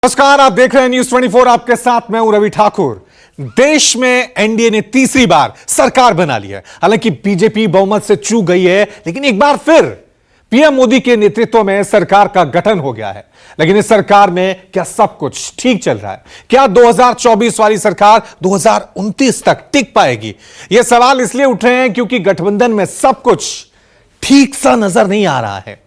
नमस्कार, आप देख रहे हैं न्यूज 24। आपके साथ मैं हूं रवि ठाकुर। देश में एनडीए ने तीसरी बार सरकार बना ली है। हालांकि बीजेपी बहुमत से चूक गई है, लेकिन एक बार फिर पीएम मोदी के नेतृत्व में सरकार का गठन हो गया है। लेकिन इस सरकार में क्या सब कुछ ठीक चल रहा है? क्या 2024 वाली सरकार 2029 तक टिक पाएगी? यह सवाल इसलिए उठ रहे हैं क्योंकि गठबंधन में सब कुछ ठीक सा नजर नहीं आ रहा है।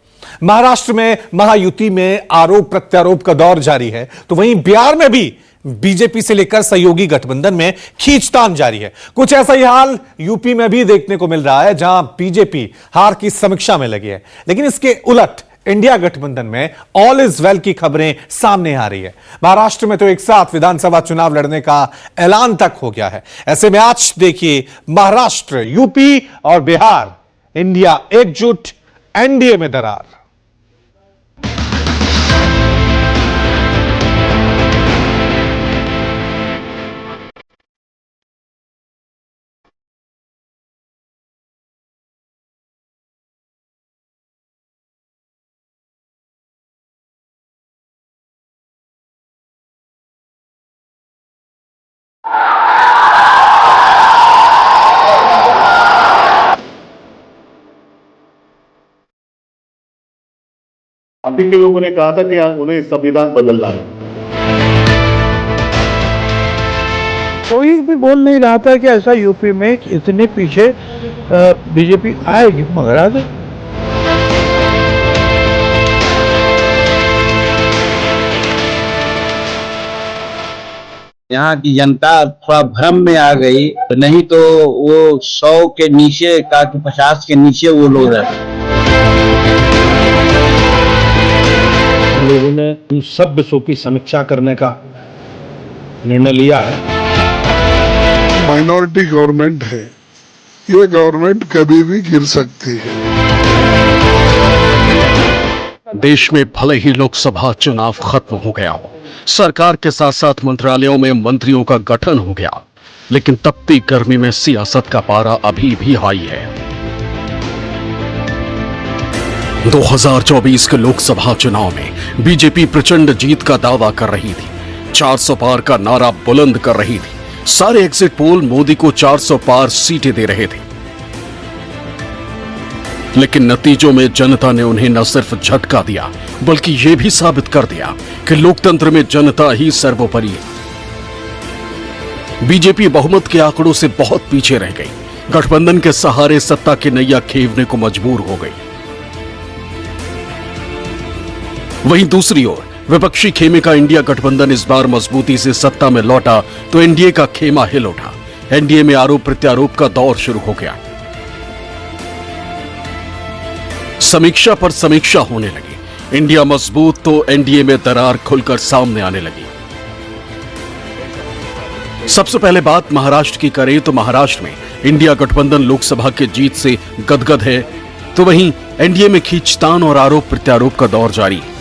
महाराष्ट्र में महायुति में आरोप प्रत्यारोप का दौर जारी है, तो वहीं बिहार में भी बीजेपी से लेकर सहयोगी गठबंधन में खींचतान जारी है। कुछ ऐसा ही हाल यूपी में भी देखने को मिल रहा है, जहां बीजेपी हार की समीक्षा में लगी है। लेकिन इसके उलट इंडिया गठबंधन में ऑल इज वेल की खबरें सामने आ रही है। महाराष्ट्र में तो एक साथ विधानसभा चुनाव लड़ने का ऐलान तक हो गया है। ऐसे में आज देखिए, महाराष्ट्र, यूपी और बिहार, इंडिया एकजुट, एनडीए में दरार। अभी के लोगों ने कहा था कि उन्हें संविधान बदलना है। कोई भी बोल नहीं रहा था कि ऐसा यूपी में इतने पीछे बीजेपी आएगी, मगर आ गई। यहाँ की जनता थोड़ा भ्रम में आ गई, नहीं तो वो 100 के नीचे का 50 के नीचे वो लोग रहते। लोगों ने उन सब विषयों की समीक्षा करने का निर्णय लिया है। माइनॉरिटी गवर्नमेंट है, ये गवर्नमेंट कभी भी गिर सकती है। देश में भले ही लोकसभा चुनाव खत्म हो गया हो, सरकार के साथ साथ मंत्रालयों में मंत्रियों का गठन हो गया, लेकिन तपती गर्मी में सियासत का पारा अभी भी हाई है। 2024 के लोकसभा चुनाव में बीजेपी प्रचंड जीत का दावा कर रही थी, 400 पार का नारा बुलंद कर रही थी। सारे एग्जिट पोल मोदी को 400 पार सीटें दे रहे थे, लेकिन नतीजों में जनता ने उन्हें न सिर्फ झटका दिया, बल्कि यह भी साबित कर दिया कि लोकतंत्र में जनता ही सर्वोपरि है। बीजेपी बहुमत के आंकड़ों से बहुत पीछे रह गई, गठबंधन के सहारे सत्ता की नैया खेवने को मजबूर हो गई। वहीं दूसरी ओर विपक्षी खेमे का इंडिया गठबंधन इस बार मजबूती से सत्ता में लौटा, तो एनडीए का खेमा हिल उठा। एनडीए में आरोप प्रत्यारोप का दौर शुरू हो गया। समीक्षा पर समीक्षा होने लगी। इंडिया मजबूत तो एनडीए में दरार खुलकर सामने आने लगी। सबसे पहले बात महाराष्ट्र की करें तो महाराष्ट्र में इंडिया गठबंधन लोकसभा के जीत से गदगद है, तो वहीं एनडीए में खींचतान और आरोप प्रत्यारोप का दौर जारी है।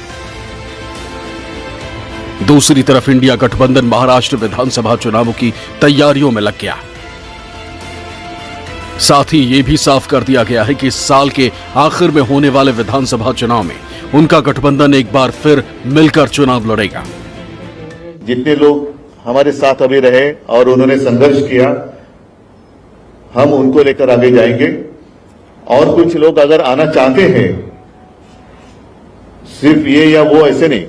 दूसरी तरफ इंडिया गठबंधन महाराष्ट्र विधानसभा चुनावों की तैयारियों में लग गया। साथ ही यह भी साफ कर दिया गया है कि इस साल के आखिर में होने वाले विधानसभा चुनाव में उनका गठबंधन एक बार फिर मिलकर चुनाव लड़ेगा। जितने लोग हमारे साथ अभी रहे और उन्होंने संघर्ष किया, हम उनको लेकर आगे जाएंगे। और कुछ लोग अगर आना चाहते हैं, सिर्फ ये या वो ऐसे नहीं,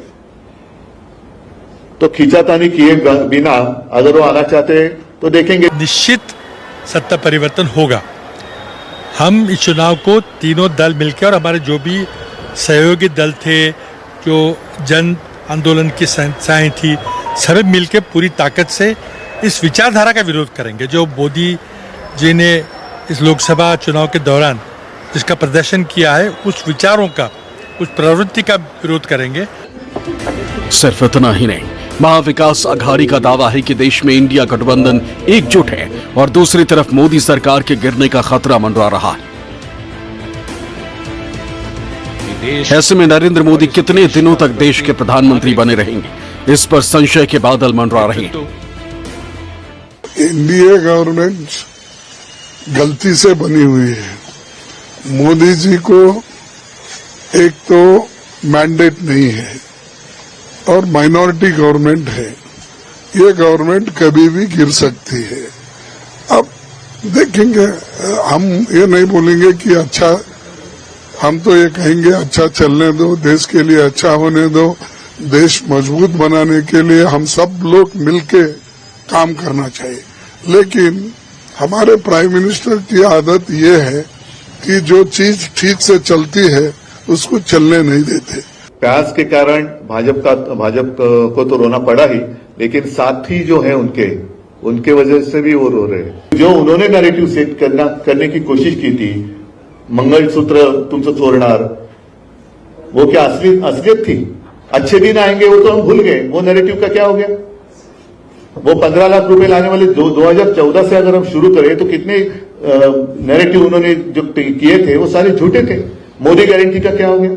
तो खींचातानी किए बिना अगर वो आना चाहते हैं तो देखेंगे। निश्चित सत्ता परिवर्तन होगा। हम इस चुनाव को तीनों दल मिलकर और हमारे जो भी सहयोगी दल थे, जो जन आंदोलन की संस्थाएं थी, सभी मिलकर पूरी ताकत से इस विचारधारा का विरोध करेंगे जो मोदी जी ने इस लोकसभा चुनाव के दौरान जिसका प्रदर्शन किया है, उस विचारों का, उस प्रवृत्ति का विरोध करेंगे। सिर्फ इतना ही नहीं, महाविकास अघाड़ी का दावा है कि देश में इंडिया गठबंधन एकजुट है और दूसरी तरफ मोदी सरकार के गिरने का खतरा मंडरा रहा है। ऐसे में नरेंद्र मोदी कितने दिनों तक देश के प्रधानमंत्री बने रहेंगे, इस पर संशय के बादल मंडरा रहे हैं। एनडीए गवर्नमेंट गलती से बनी हुई है। मोदी जी को एक तो मैंडेट नहीं है, और माइनॉरिटी गवर्नमेंट है, ये गवर्नमेंट कभी भी गिर सकती है। अब देखेंगे, हम ये नहीं बोलेंगे कि अच्छा, हम तो ये कहेंगे अच्छा चलने दो, देश के लिए अच्छा होने दो, देश मजबूत बनाने के लिए हम सब लोग मिलके काम करना चाहिए। लेकिन हमारे प्राइम मिनिस्टर की आदत ये है कि जो चीज ठीक से चलती है उसको चलने नहीं देते। प्याज के कारण भाजपा को तो रोना पड़ा ही, लेकिन साथी जो है उनके वजह से भी वो रो रहे हैं। जो उन्होंने नैरेटिव सेट करने की कोशिश की थी, मंगलसूत्र तुमसे तोड़नार, वो क्या असलियत थी? अच्छे दिन आएंगे वो तो हम भूल गए, वो नैरेटिव का क्या हो गया? वो 15 लाख रुपए लाने वाले 2014 से अगर हम शुरू करें तो कितने नैरेटिव उन्होंने जो किए थे वो सारे झूठे थे। मोदी गारंटी का क्या हो गया?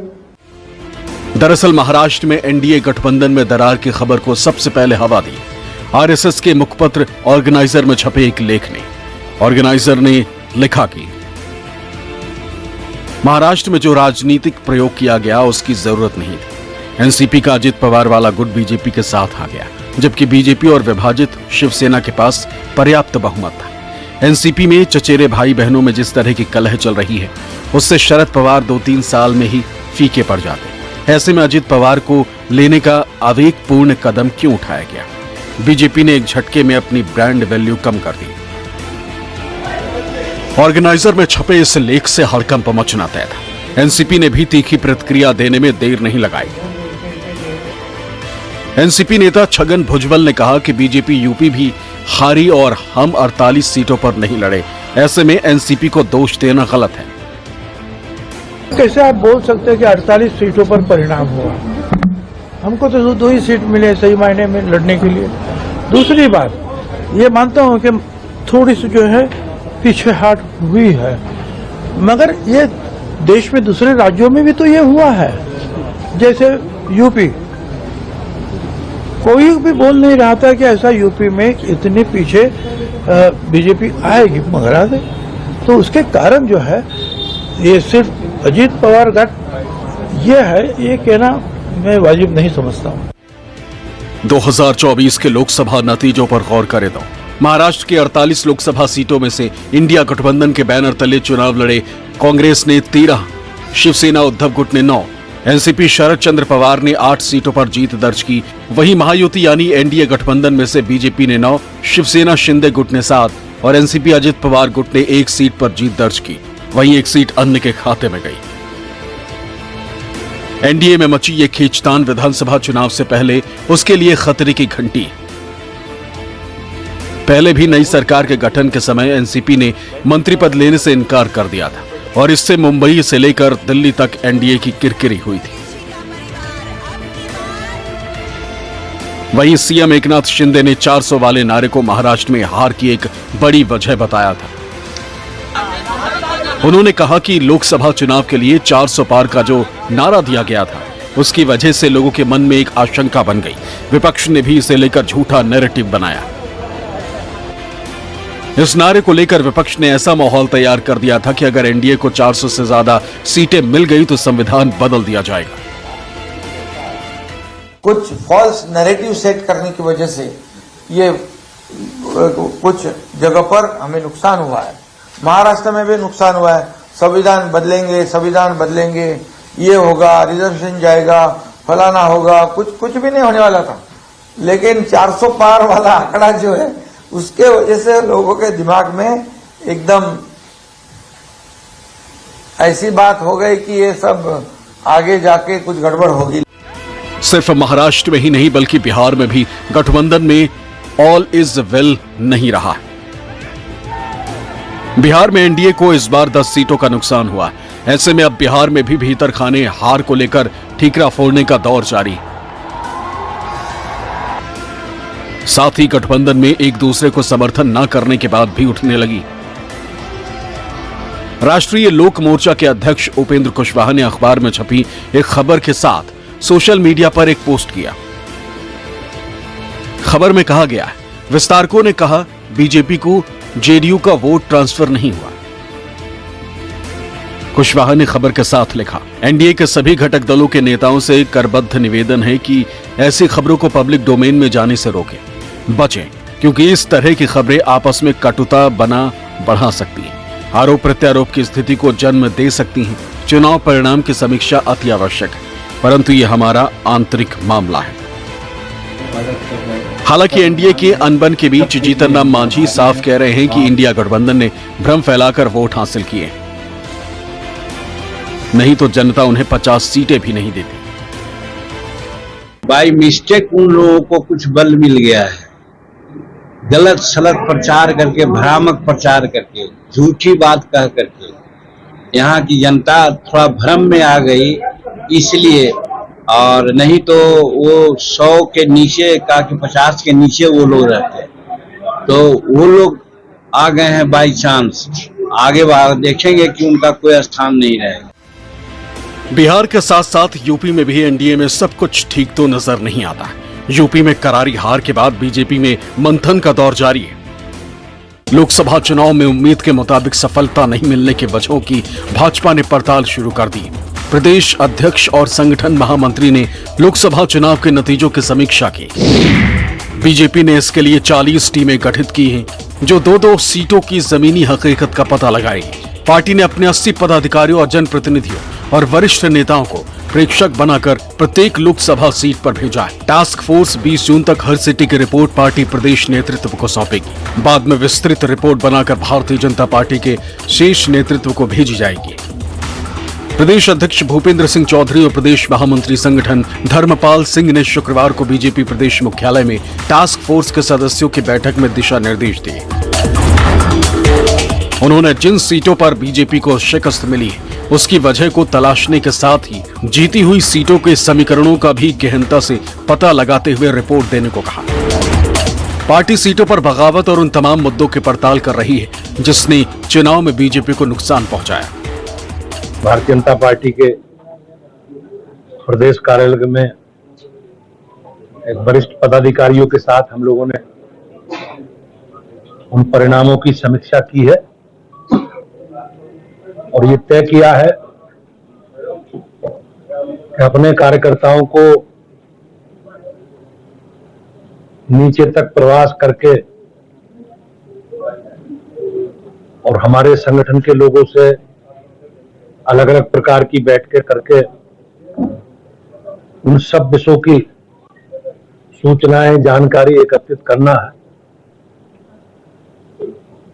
दरअसल महाराष्ट्र में एनडीए गठबंधन में दरार की खबर को सबसे पहले हवा दी आरएसएस के मुखपत्र ऑर्गेनाइजर में छपे एक लेख ने। ऑर्गेनाइजर ने लिखा कि महाराष्ट्र में जो राजनीतिक प्रयोग किया गया उसकी जरूरत नहीं थी। एनसीपी का अजित पवार वाला गुट बीजेपी के साथ आ गया, जबकि बीजेपी और विभाजित शिवसेना के पास पर्याप्त बहुमत था। एनसीपी में चचेरे भाई बहनों में जिस तरह की कलह चल रही है, उससे शरद पवार 2-3 साल में ही फीके पड़ जाते। ऐसे में अजित पवार को लेने का आवेगपूर्ण कदम क्यों उठाया गया? बीजेपी ने एक झटके में अपनी ब्रांड वैल्यू कम कर दी। ऑर्गेनाइजर में छपे इस लेख से हड़कंप मचना तय था। एनसीपी ने भी तीखी प्रतिक्रिया देने में देर नहीं लगाई। एनसीपी नेता छगन भुजबल ने कहा कि बीजेपी यूपी भी हारी और हम 48 सीटों पर नहीं लड़े। ऐसे में एनसीपी को दोष देना गलत है। कैसे आप बोल सकते हैं कि 48 सीटों पर परिणाम हुआ? हमको तो 2 ही सीट मिले सही मायने में लड़ने के लिए। दूसरी बात, ये मानता हूं कि थोड़ी सी जो है पीछे हट हुई है, मगर ये देश में दूसरे राज्यों में भी तो ये हुआ है। जैसे यूपी, कोई भी बोल नहीं रहा था कि ऐसा यूपी में इतने पीछे बीजेपी आएगी, मगर आ गई। तो उसके कारण जो है ये सिर्फ अजीत पवार गठ ये है, ये कहना मैं वाजिब नहीं समझता हूं। 2024 के लोकसभा नतीजों पर गौर करें तो महाराष्ट्र की 48 लोकसभा सीटों में से इंडिया गठबंधन के बैनर तले चुनाव लड़े कांग्रेस ने 13, शिवसेना उद्धव गुट ने 9, एनसीपी शरद चंद्र पवार ने 8 सीटों पर जीत दर्ज की। वहीं महायुति यानी एनडीए गठबंधन में से बीजेपी ने 9, शिवसेना शिंदे गुट ने 7 और एनसीपी अजित पवार गुट ने 1 सीट पर जीत दर्ज की। वहीं 1 सीट अन्य के खाते में गई। एनडीए में मची ये खींचतान विधानसभा चुनाव से पहले उसके लिए खतरे की घंटी। पहले भी नई सरकार के गठन के समय एनसीपी ने मंत्री पद लेने से इनकार कर दिया था और इससे मुंबई से लेकर दिल्ली तक एनडीए की किरकिरी हुई थी। वहीं सीएम एकनाथ शिंदे ने 400 वाले नारे को महाराष्ट्र में हार की एक बड़ी वजह बताया था। उन्होंने कहा कि लोकसभा चुनाव के लिए 400 पार का जो नारा दिया गया था, उसकी वजह से लोगों के मन में एक आशंका बन गई। विपक्ष ने भी इसे लेकर झूठा नैरेटिव बनाया। इस नारे को लेकर विपक्ष ने ऐसा माहौल तैयार कर दिया था कि अगर एनडीए को 400 से ज्यादा सीटें मिल गई तो संविधान बदल दिया जाएगा। कुछ फॉल्स नैरेटिव सेट करने की वजह से ये कुछ जगह पर हमें नुकसान हुआ है। महाराष्ट्र में भी नुकसान हुआ है। संविधान बदलेंगे, ये होगा, रिजर्वेशन जाएगा, फलाना होगा, कुछ भी नहीं होने वाला था। लेकिन 400 पार वाला आंकड़ा जो है उसके वजह से लोगों के दिमाग में एकदम ऐसी बात हो गई कि ये सब आगे जाके कुछ गड़बड़ होगी। सिर्फ महाराष्ट्र में ही नहीं बल्कि बिहार में भी गठबंधन में ऑल इज वेल नहीं रहा है। बिहार में एनडीए को इस बार 10 सीटों का नुकसान हुआ। ऐसे में अब बिहार में भी भीतर खाने हार को लेकर ठीकरा फोड़ने का दौर जारी है। साथ ही गठबंधन में एक दूसरे को समर्थन न करने के बाद भी उठने लगी। राष्ट्रीय लोक मोर्चा के अध्यक्ष उपेंद्र कुशवाहा ने अखबार में छपी एक खबर के साथ सोशल मीडिया पर एक पोस्ट किया। खबर में कहा गया है, विस्तारकों ने कहा बीजेपी को जेडीयू का वोट ट्रांसफर नहीं हुआ। कुशवाहा ने खबर के साथ लिखा, एनडीए के सभी घटक दलों के नेताओं से करबद्ध निवेदन है कि ऐसी खबरों को पब्लिक डोमेन में जाने से रोकें, बचें, क्योंकि इस तरह की खबरें आपस में कटुता बढ़ा सकती हैं, आरोप प्रत्यारोप की स्थिति को जन्म दे सकती हैं। चुनाव परिणाम की समीक्षा अति आवश्यक है, परंतु ये हमारा आंतरिक मामला है। हालांकि एनडीए के अनबन के बीच जीतन राम मांझी साफ कह रहे हैं कि इंडिया गठबंधन ने भ्रम फैलाकर वोट हासिल किए, नहीं तो जनता उन्हें 50 सीटें भी नहीं देती। बाई मिस्टेक उन लोगों को कुछ बल मिल गया है, गलत सलत प्रचार करके, भ्रामक प्रचार करके, झूठी बात कह करके यहाँ की जनता थोड़ा भ्रम में आ गई, इसलिए। और नहीं तो वो 100 के नीचे का कि 50 के नीचे वो लोग रहते हैं, तो वो लोग आ गए हैं बाई चांस। आगे देखेंगे कि उनका कोई स्थान नहीं रहेगा। बिहार के साथ साथ यूपी में भी एनडीए में सब कुछ ठीक तो नजर नहीं आता। यूपी में करारी हार के बाद बीजेपी में मंथन का दौर जारी है। लोकसभा चुनाव में उम्मीद के मुताबिक सफलता नहीं मिलने की वजहों की भाजपा ने पड़ताल शुरू कर दी। प्रदेश अध्यक्ष और संगठन महामंत्री ने लोकसभा चुनाव के नतीजों की समीक्षा की। बीजेपी ने इसके लिए 40 टीमें गठित की हैं, जो 2-2 सीटों की जमीनी हकीकत का पता लगाएगी। पार्टी ने अपने 80 पदाधिकारियों और जनप्रतिनिधियों और वरिष्ठ नेताओं को प्रेक्षक बनाकर प्रत्येक लोकसभा सीट पर भेजा है। टास्क फोर्स 20 जून तक हर सिटी की रिपोर्ट पार्टी प्रदेश नेतृत्व को सौंपेगी। बाद में विस्तृत रिपोर्ट बनाकर भारतीय जनता पार्टी के शीर्ष नेतृत्व को भेजी जाएगी। प्रदेश अध्यक्ष भूपेंद्र सिंह चौधरी और प्रदेश महामंत्री संगठन धर्मपाल सिंह ने शुक्रवार को बीजेपी प्रदेश मुख्यालय में टास्क फोर्स के सदस्यों की बैठक में दिशा निर्देश दिए। उन्होंने जिन सीटों पर बीजेपी को शिकस्त मिली है, उसकी वजह को तलाशने के साथ ही जीती हुई सीटों के समीकरणों का भी गहनता से पता लगाते हुए रिपोर्ट देने को कहा। पार्टी सीटों पर बगावत और उन तमाम मुद्दों की पड़ताल कर रही है जिसने चुनाव में बीजेपी को नुकसान पहुंचाया। भारतीय जनता पार्टी के प्रदेश कार्यालय में एक वरिष्ठ पदाधिकारियों के साथ हम लोगों ने उन परिणामों की समीक्षा की है और ये तय किया है कि अपने कार्यकर्ताओं को नीचे तक प्रवास करके और हमारे संगठन के लोगों से अलग अलग प्रकार की बैठकें करके उन सब विषयों की सूचनाएं, जानकारी एकत्रित करना है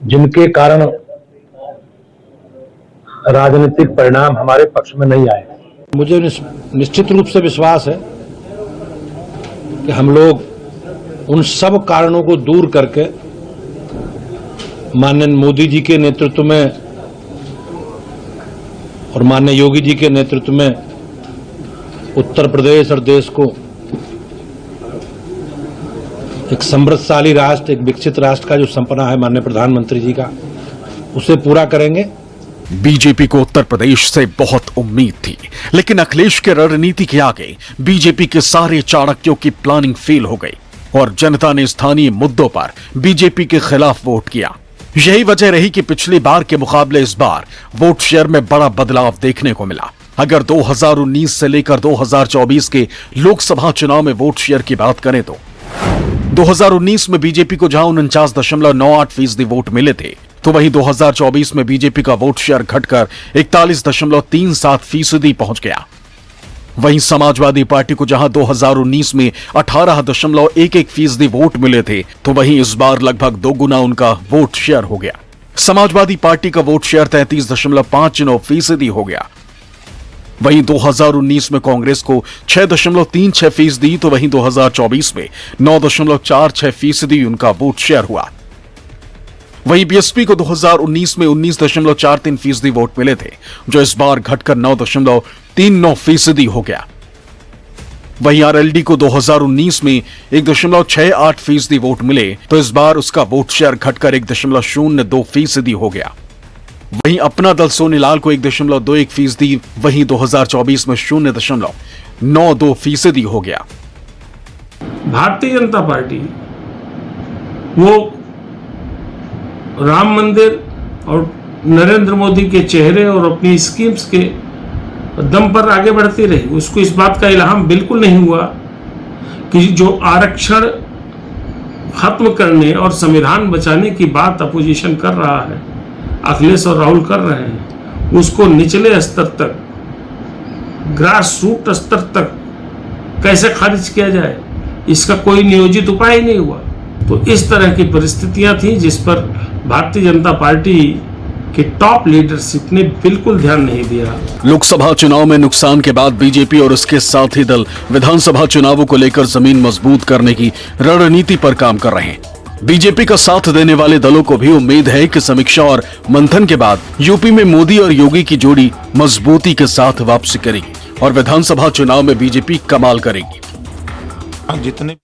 जिनके कारण राजनीतिक परिणाम हमारे पक्ष में नहीं आए। मुझे निश्चित रूप से विश्वास है कि हम लोग उन सब कारणों को दूर करके माननीय मोदी जी के नेतृत्व में और माननीय योगी जी के नेतृत्व में उत्तर प्रदेश और देश को एक समृद्धशाली राष्ट्र, एक विकसित राष्ट्र का जो सपना है माननीय प्रधानमंत्री जी का, उसे पूरा करेंगे। बीजेपी को उत्तर प्रदेश से बहुत उम्मीद थी, लेकिन अखिलेश के रणनीति के आगे बीजेपी के सारे चाणक्यों की प्लानिंग फेल हो गई और जनता ने स्थानीय मुद्दों पर बीजेपी के खिलाफ वोट किया। यही वजह रही कि पिछली बार के मुकाबले इस बार वोट शेयर में बड़ा बदलाव देखने को मिला। अगर 2019 से लेकर 2024 के लोकसभा चुनाव में वोट शेयर की बात करें तो 2019 में बीजेपी को जहां 49.98% वोट मिले थे, तो वहीं 2024 में बीजेपी का वोट शेयर घटकर 41.37% पहुंच गया। वहीं समाजवादी पार्टी को जहां 2019 में 18.11% वोट मिले थे, तो वहीं इस बार लगभग दोगुना उनका वोट शेयर हो गया। समाजवादी पार्टी का वोट शेयर 33.59% हो गया। वहीं 2019 में कांग्रेस को 6.36%, तो वहीं 2024 में 9.46% उनका वोट शेयर हुआ। वहीं बीएसपी को 2019 में 19.43% वोट मिले थे, जो इस बार घटकर 9.39% हो गया। वहीं आरएलडी को 2019 में 1.68% वोट मिले, तो इस बार उसका वोट शेयर घटकर 1.02% हो गया। वहीं अपना दल सोनीलाल को 1.21%, वहीं 2024 में 0.92% हो गया। भारतीय जनता पार्टी वो राम मंदिर और नरेंद्र मोदी के चेहरे और अपनी स्कीम्स के दम पर आगे बढ़ती रही। उसको इस बात का इल्हाम बिल्कुल नहीं हुआ कि जो आरक्षण खत्म करने और संविधान बचाने की बात अपोजिशन कर रहा है, अखिलेश और राहुल कर रहे हैं, उसको निचले स्तर तक, ग्रास रूट स्तर तक कैसे खारिज किया जाए, इसका कोई नियोजित उपाय ही नहीं हुआ। तो इस तरह की परिस्थितियां थी जिस पर भारतीय जनता पार्टी कि टॉप लीडरशिप ने बिल्कुल ध्यान नहीं दिया। लोकसभा चुनाव में नुकसान के बाद बीजेपी और उसके साथी दल विधानसभा चुनावों को लेकर जमीन मजबूत करने की रणनीति पर काम कर रहे हैं। बीजेपी का साथ देने वाले दलों को भी उम्मीद है कि समीक्षा और मंथन के बाद यूपी में मोदी और योगी की जोड़ी मजबूती के साथ वापसी करेगी और विधानसभा चुनाव में बीजेपी कमाल करेगी। जितने